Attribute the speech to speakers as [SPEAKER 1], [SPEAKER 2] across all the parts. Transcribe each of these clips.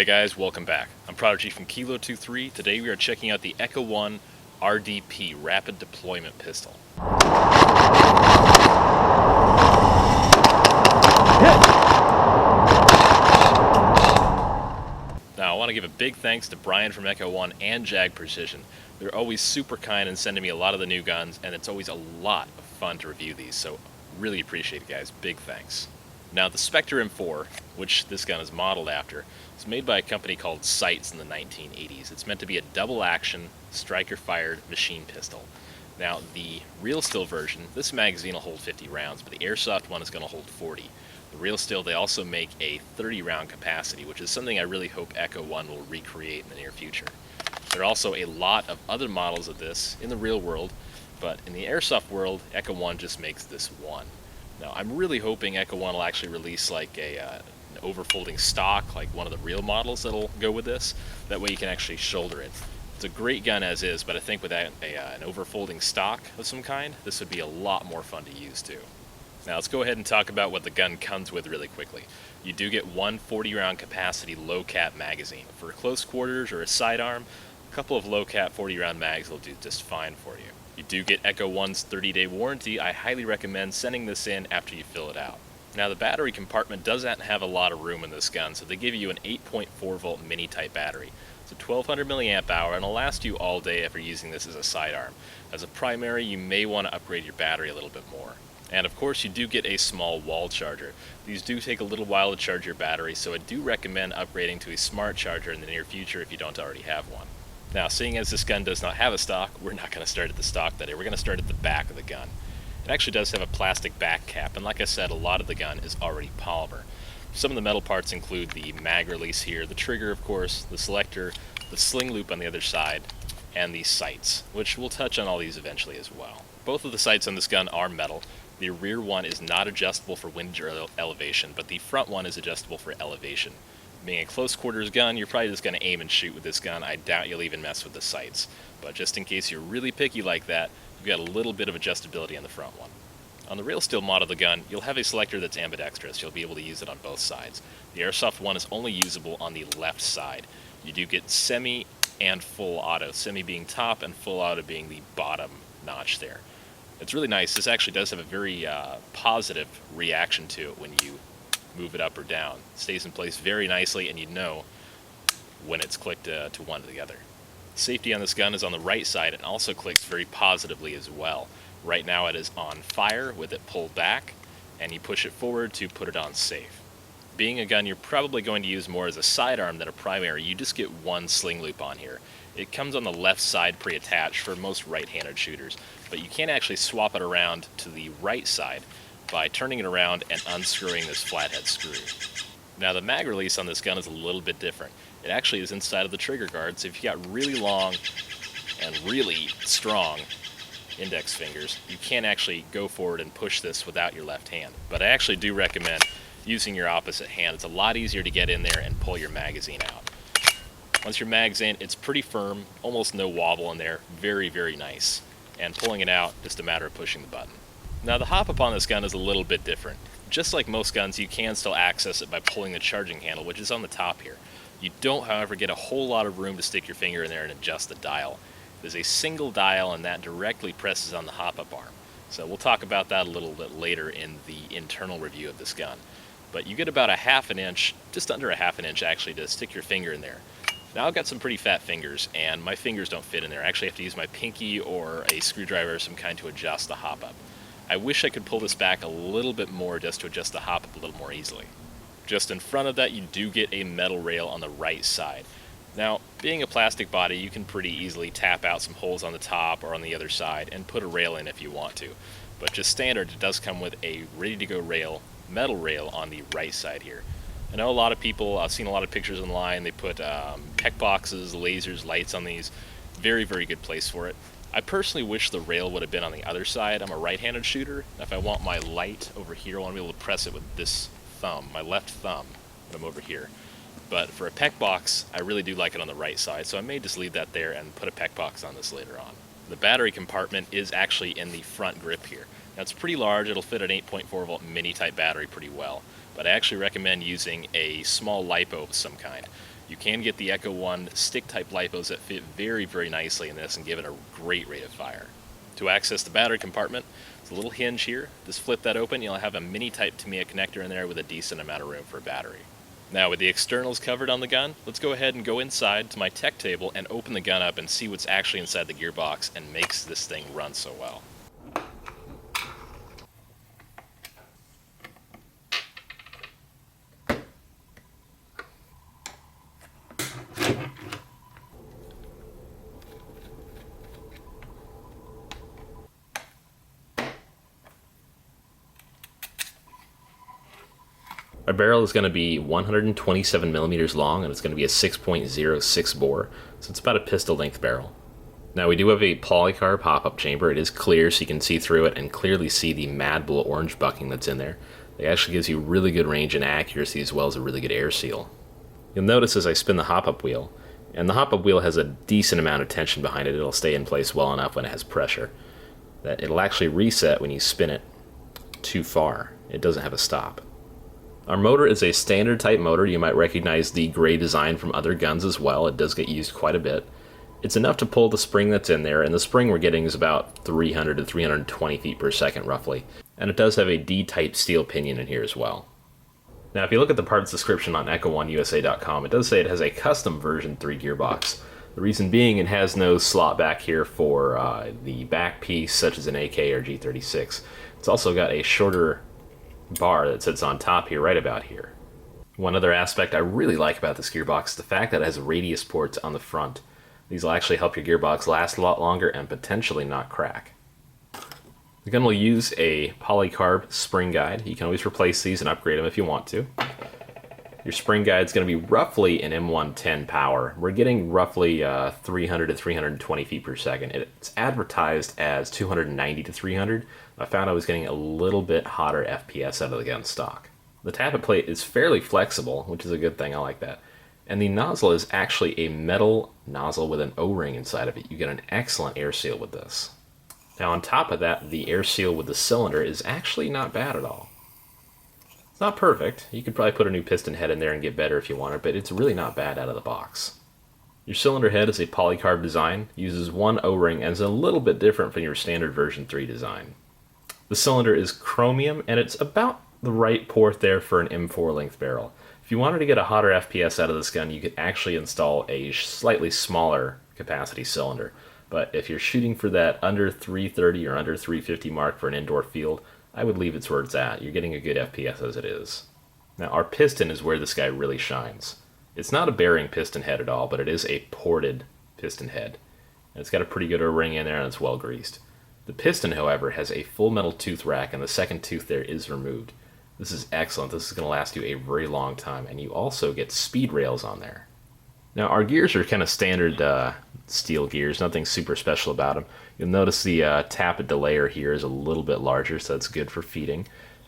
[SPEAKER 1] Hey guys, welcome back. I'm Prodigy from Kilo23. Today we are checking out the Echo 1 RDP Rapid Deployment Pistol. Now I want to give a big thanks to Brian from Echo 1 and Jag Precision. They're always super kind and sending me a lot of the new guns, and it's always a lot of fun to review these, so really appreciate it guys, big thanks. Now the Spectre M4, which this gun is modeled after, is made by a company called Sights in the 1980s. It's meant to be a double-action, striker-fired machine pistol. Now the real steel version, this magazine will hold 50 rounds, but the Airsoft one is going to hold 40. The real steel, they also make a 30-round capacity, which is something I really hope Echo 1 will recreate in the near future. There are also a lot of other models of this in the real world, but in the Airsoft world, Echo 1 just makes this one. Now, I'm really hoping Echo 1 will actually release like an overfolding stock, like one of the real models that'll go with this. That way you can actually shoulder it. It's a great gun as is, but I think with an overfolding stock of some kind, this would be a lot more fun to use too. Now let's go ahead and talk about what the gun comes with really quickly. You do get one 40-round capacity low-cap magazine. For close quarters or a sidearm, a couple of low-cap 40-round mags will do just fine for you. You do get Echo 1's 30-day warranty. I highly recommend sending this in after you fill it out. Now the battery compartment doesn't have a lot of room in this gun, so they give you an 8.4 volt mini type battery. It's a 1200 milliamp hour and it'll last you all day after using this as a sidearm. As a primary, you may want to upgrade your battery a little bit more. And of course you do get a small wall charger. These do take a little while to charge your battery, so I do recommend upgrading to a smart charger in the near future if you don't already have one. Now, seeing as this gun does not have a stock, we're not going to start at the stock today. We're going to start at the back of the gun. It actually does have a plastic back cap, and like I said, a lot of the gun is already polymer. Some of the metal parts include the mag release here, the trigger of course, the selector, the sling loop on the other side, and the sights, which we'll touch on all these eventually as well. Both of the sights on this gun are metal. The rear one is not adjustable for wind or elevation, but the front one is adjustable for elevation. Being a close quarters gun, you're probably just going to aim and shoot with this gun. I doubt you'll even mess with the sights. But just in case you're really picky like that, you've got a little bit of adjustability on the front one. On the real steel model of the gun, you'll have a selector that's ambidextrous. You'll be able to use it on both sides. The Airsoft one is only usable on the left side. You do get semi and full auto, semi being top and full auto being the bottom notch there. It's really nice. This actually does have a very positive reaction to it when you move it up or down. It stays in place very nicely, and you know when it's clicked to one or the other. Safety on this gun is on the right side and also clicks very positively as well. Right now it is on fire with it pulled back, and you push it forward to put it on safe. Being a gun you're probably going to use more as a sidearm than a primary, you just get one sling loop on here. It comes on the left side pre-attached for most right-handed shooters, but you can actually swap it around to the right side by turning it around and unscrewing this flathead screw. Now the mag release on this gun is a little bit different. It actually is inside of the trigger guard, so if you got really long and really strong index fingers, you can actually go forward and push this without your left hand. But I actually do recommend using your opposite hand. It's a lot easier to get in there and pull your magazine out. Once your mag's in, it's pretty firm, almost no wobble in there, very, very nice. And pulling it out, just a matter of pushing the button. Now the hop-up on this gun is a little bit different. Just like most guns, you can still access it by pulling the charging handle, which is on the top here. You don't, however, get a whole lot of room to stick your finger in there and adjust the dial. There's a single dial, and that directly presses on the hop-up arm. So we'll talk about that a little bit later in the internal review of this gun. But you get about a half an inch, just under a half an inch actually, to stick your finger in there. Now I've got some pretty fat fingers, and my fingers don't fit in there. I actually have to use my pinky or a screwdriver of some kind to adjust the hop-up. I wish I could pull this back a little bit more just to adjust the hop-up a little more easily. Just in front of that, you do get a metal rail on the right side. Now, being a plastic body, you can pretty easily tap out some holes on the top or on the other side and put a rail in if you want to. But just standard, it does come with a ready-to-go rail, metal rail on the right side here. I know a lot of people, I've seen a lot of pictures online, they put tech boxes, lasers, lights on these. Very, very good place for it. I personally wish the rail would have been on the other side. I'm a right-handed shooter. If I want my light over here, I want to be able to press it with this thumb, my left thumb, when I'm over here. But for a PEC box, I really do like it on the right side, so I may just leave that there and put a PEC box on this later on. The battery compartment is actually in the front grip here. Now it's pretty large, it'll fit an 8.4 volt mini type battery pretty well, but I actually recommend using a small LiPo of some kind. You can get the Echo 1 stick-type lipos that fit very, very nicely in this and give it a great rate of fire. To access the battery compartment, there's a little hinge here. Just flip that open, you'll have a mini-type Tamiya connector in there with a decent amount of room for a battery. Now with the externals covered on the gun, let's go ahead and go inside to my tech table and open the gun up and see what's actually inside the gearbox and makes this thing run so well. Our barrel is going to be 127 millimeters long, and it's going to be a 6.06 bore, so it's about a pistol length barrel. Now we do have a polycarb pop-up chamber. It is clear, so you can see through it and clearly see the Mad Bull orange bucking that's in there. It actually gives you really good range and accuracy as well as a really good air seal. You'll notice as I spin the hop-up wheel, and the hop-up wheel has a decent amount of tension behind it. It'll stay in place well enough when it has pressure, that it'll actually reset when you spin it too far. It doesn't have a stop. Our motor is a standard type motor. You might recognize the gray design from other guns as well. It does get used quite a bit. It's enough to pull the spring that's in there, and the spring we're getting is about 300 to 320 feet per second roughly. And it does have a D-type steel pinion in here as well. Now if you look at the parts description on Echo1USA.com, it does say it has a custom version 3 gearbox. The reason being it has no slot back here for the back piece such as an AK or G36. It's also got a shorter bar that sits on top here, right about here. One other aspect I really like about this gearbox is the fact that it has radius ports on the front. These will actually help your gearbox last a lot longer and potentially not crack. The gun will use a polycarb spring guide. You can always replace these and upgrade them if you want to. Your spring guide is going to be roughly an M110 power. We're getting roughly 300 to 320 feet per second. It's advertised as 290 to 300. I found I was getting a little bit hotter FPS out of the gun stock. The tappet plate is fairly flexible, which is a good thing. I like that. And the nozzle is actually a metal nozzle with an O-ring inside of it. You get an excellent air seal with this. Now on top of that, the air seal with the cylinder is actually not bad at all. It's not perfect. You could probably put a new piston head in there and get better if you wanted, but it's really not bad out of the box. Your cylinder head is a polycarb design, uses one O-ring, and is a little bit different from your standard version 3 design. The cylinder is chromium, and it's about the right port there for an M4 length barrel. If you wanted to get a hotter FPS out of this gun, you could actually install a slightly smaller capacity cylinder. But if you're shooting for that under 330 or under 350 mark for an indoor field, I would leave it where it's at. You're getting a good FPS as it is. Now our piston is where this guy really shines. It's not a bearing piston head at all, but it is a ported piston head. And it's got a pretty good O-ring in there and it's well greased. The piston, however, has a full metal tooth rack, and the second tooth there is removed. This is excellent. This is going to last you a very long time, and you also get speed rails on there. Now, our gears are kind of standard steel gears, nothing super special about them. You'll notice the tappet delayer here is a little bit larger, so that's good for feeding.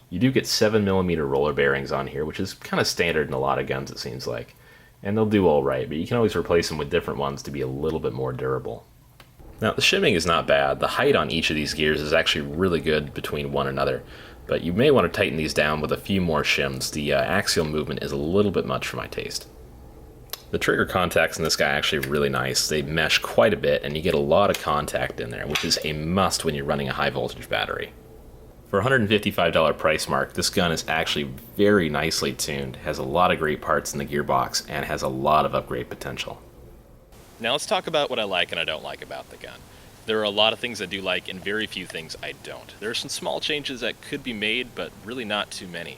[SPEAKER 1] You do get 7mm roller bearings on here, which is kind of standard in a lot of guns, it seems like. And they'll do all right, but you can always replace them with different ones to be a little bit more durable. Now, the shimming is not bad. The height on each of these gears is actually really good between one another, but you may want to tighten these down with a few more shims. The axial movement is a little bit much for my taste. The trigger contacts in this guy are actually really nice. They mesh quite a bit, and you get a lot of contact in there, which is a must when you're running a high voltage battery. For a $155 price mark, this gun is actually very nicely tuned, has a lot of great parts in the gearbox, and has a lot of upgrade potential. Now let's talk about what I like and I don't like about the gun. There are a lot of things I do like and very few things I don't. There are some small changes that could be made, but really not too many.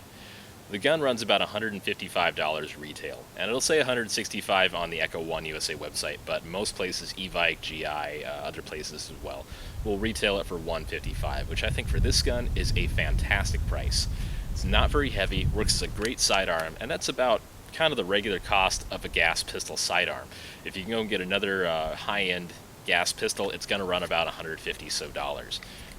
[SPEAKER 1] The gun runs about $155 retail, and it'll say $165 on the Echo 1 USA website, but most places, Evike, GI, other places as well, will retail it for $155, which I think for this gun is a fantastic price. It's not very heavy, works as a great sidearm, and that's about kind of the regular cost of a gas pistol sidearm. If you can go and get another high-end gas pistol, it's going to run about $150 so.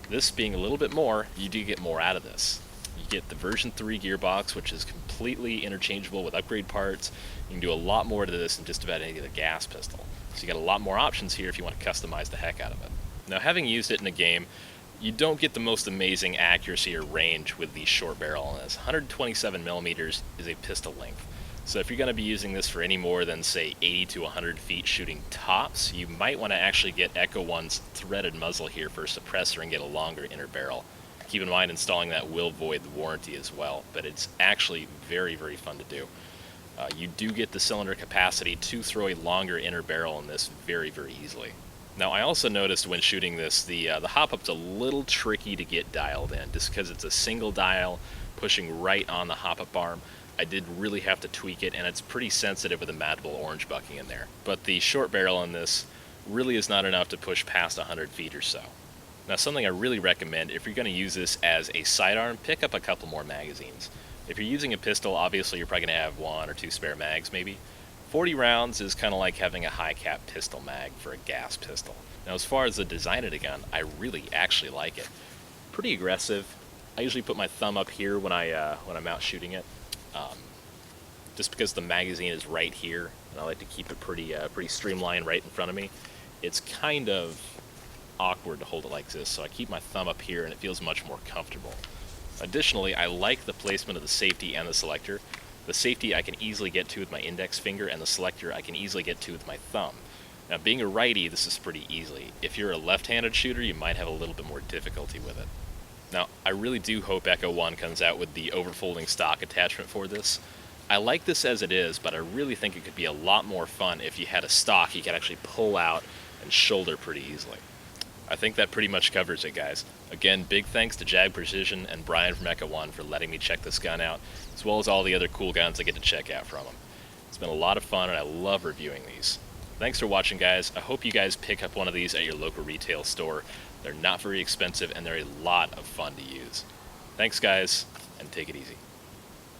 [SPEAKER 1] This being a little bit more, you do get more out of this. You get the version 3 gearbox, which is completely interchangeable with upgrade parts. You can do a lot more to this than just about any of the gas pistol. So you got a lot more options here if you want to customize the heck out of it. Now, having used it in a game, you don't get the most amazing accuracy or range with the short barrel on this. 127 millimeters is a pistol length. So if you're going to be using this for any more than, say, 80 to 100 feet shooting tops, you might want to actually get Echo 1's threaded muzzle here for a suppressor and get a longer inner barrel. Keep in mind installing that will void the warranty as well, but it's actually very, very fun to do. You do get the cylinder capacity to throw a longer inner barrel in this very, very easily. Now I also noticed when shooting this, the hop-up's a little tricky to get dialed in, just because it's a single dial pushing right on the hop-up arm. I did really have to tweak it, and it's pretty sensitive with the matable orange bucking in there. But the short barrel in this really is not enough to push past 100 feet or so. Now something I really recommend, if you're going to use this as a sidearm, pick up a couple more magazines. If you're using a pistol, obviously you're probably going to have 1 or 2 spare mags maybe. 40 rounds is kind of like having a high cap pistol mag for a gas pistol. Now as far as the design of the gun, I really actually like it. Pretty aggressive. I usually put my thumb up here when I'm out shooting it. Just because the magazine is right here, and I like to keep it pretty streamlined right in front of me. It's kind of awkward to hold it like this, so I keep my thumb up here and it feels much more comfortable. Additionally, I like the placement of the safety and the selector. The safety I can easily get to with my index finger, and the selector I can easily get to with my thumb. Now being a righty, this is pretty easy. If you're a left-handed shooter, you might have a little bit more difficulty with it. Now, I really do hope Echo 1 comes out with the overfolding stock attachment for this. I like this as it is, but I really think it could be a lot more fun if you had a stock you could actually pull out and shoulder pretty easily. I think that pretty much covers it, guys. Again, big thanks to Jag Precision and Brian from Echo 1 for letting me check this gun out, as well as all the other cool guns I get to check out from them. It's been a lot of fun, and I love reviewing these. Thanks for watching, guys. I hope you guys pick up one of these at your local retail store. They're not very expensive, and they're a lot of fun to use. Thanks, guys, and take it easy.